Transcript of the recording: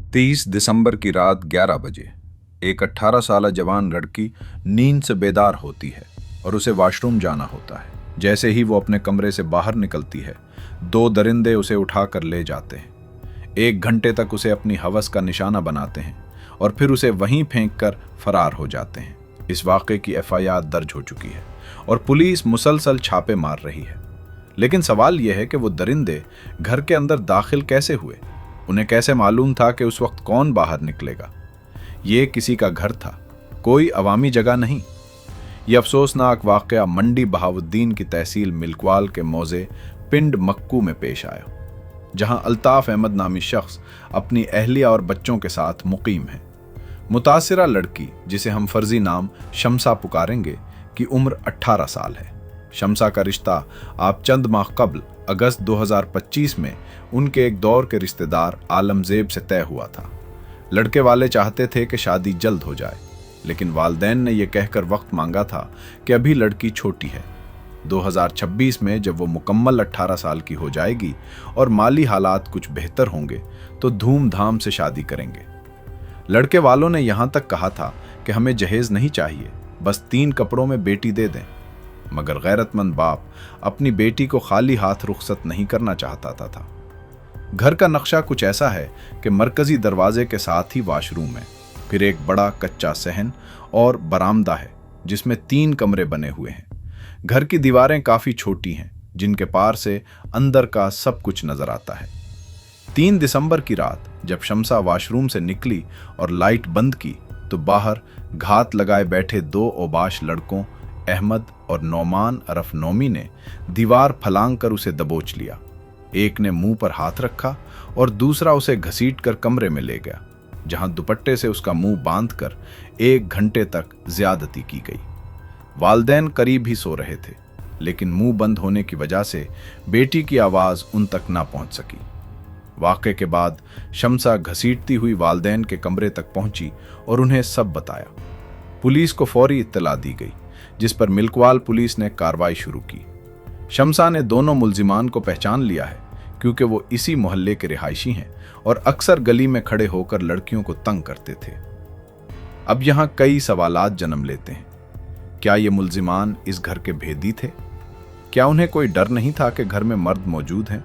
30 दिसंबर की रात 11 बजे एक 18 साल जवान लड़की नींद से बेदार होती है और उसे वॉशरूम जाना होता है। जैसे ही वो अपने कमरे से बाहर निकलती है, दो दरिंदे उसे उठाकर ले जाते हैं। 1 घंटे तक उसे अपनी हवस का निशाना बनाते हैं और फिर उसे वहीं फेंककर फरार हो जाते हैं। इस वाक़े की FIR दर्ज हो चुकी है और पुलिस मुसलसल छापे मार रही है। लेकिन सवाल यह है कि वो दरिंदे घर के अंदर दाखिल कैसे हुए? उन्हें कैसे मालूम था कि उस वक्त कौन बाहर निकलेगा? ये किसी का घर था, कोई अवामी जगह नहीं। ये अफसोसनाक वाक़या मंडी बहाउद्दीन की तहसील मिल्कवाल के मौजे पिंड मक्कू में पेश आया, जहां अल्ताफ अहमद नामी शख्स अपनी अहलिया और बच्चों के साथ मुकीम है। मुतासिरा लड़की, जिसे हम फर्जी नाम शम्सा पुकारेंगे, की उम्र 18 साल है। शम्सा का रिश्ता आप चंद माह कबल अगस्त 2025 में उनके एक दौर के रिश्तेदार आलमजेब से तय हुआ था। लड़के वाले चाहते थे कि शादी जल्द हो जाए, लेकिन वालदैन ने यह कहकर वक्त मांगा था कि अभी लड़की छोटी है। 2026 में जब वो मुकम्मल 18 साल की हो जाएगी और माली हालात कुछ बेहतर होंगे तो धूमधाम से शादी करेंगे। लड़के वालों ने यहां तक कहा था कि हमें जहेज नहीं चाहिए, बस 3 कपड़ों में बेटी दे दें। मगर गैरतमंद बाप अपनी बेटी को खाली हाथ रुखसत नहीं करना चाहता था। घर का नक्शा कुछ ऐसा है कि मरकजी दरवाजे के साथ ही वॉशरूम है, फिर एक बड़ा कच्चा सहन और बरामदा है जिसमें 3 कमरे बने हुए हैं। घर की दीवारें काफी छोटी हैं, जिनके पार से अंदर का सब कुछ नजर आता है। 3 दिसंबर की रात जब शम्सा वॉशरूम से निकली और लाइट बंद की तो बाहर घात लगाए बैठे 2 ओबाश लड़कों अहमद और नौमान अरफ नौमी ने दीवार फलांग कर उसे दबोच लिया। एक ने मुंह पर हाथ रखा और दूसरा उसे घसीट कर कमरे में ले गया, जहां दुपट्टे से उसका मुंह बांधकर 1 घंटे तक ज्यादती की गई। वालदैन करीब ही सो रहे थे, लेकिन मुंह बंद होने की वजह से बेटी की आवाज उन तक ना पहुंच सकी। वाक़े के बाद शम्सा घसीटती हुई वालदैन के कमरे तक पहुंची और उन्हें सब बताया। पुलिस को फौरी इत्तला दी गई, जिस पर मिल्कवाल पुलिस ने कार्रवाई शुरू की। शम्सा ने दोनों मुल्जिमान को पहचान लिया है, क्योंकि वो इसी मोहल्ले के रिहायशी हैं और अक्सर गली में खड़े होकर लड़कियों को तंग करते थे। अब यहां कई सवालात जन्म लेते हैं। क्या ये मुल्जिमान इस घर के भेदी थे? क्या उन्हें कोई डर नहीं था कि घर में मर्द मौजूद हैं?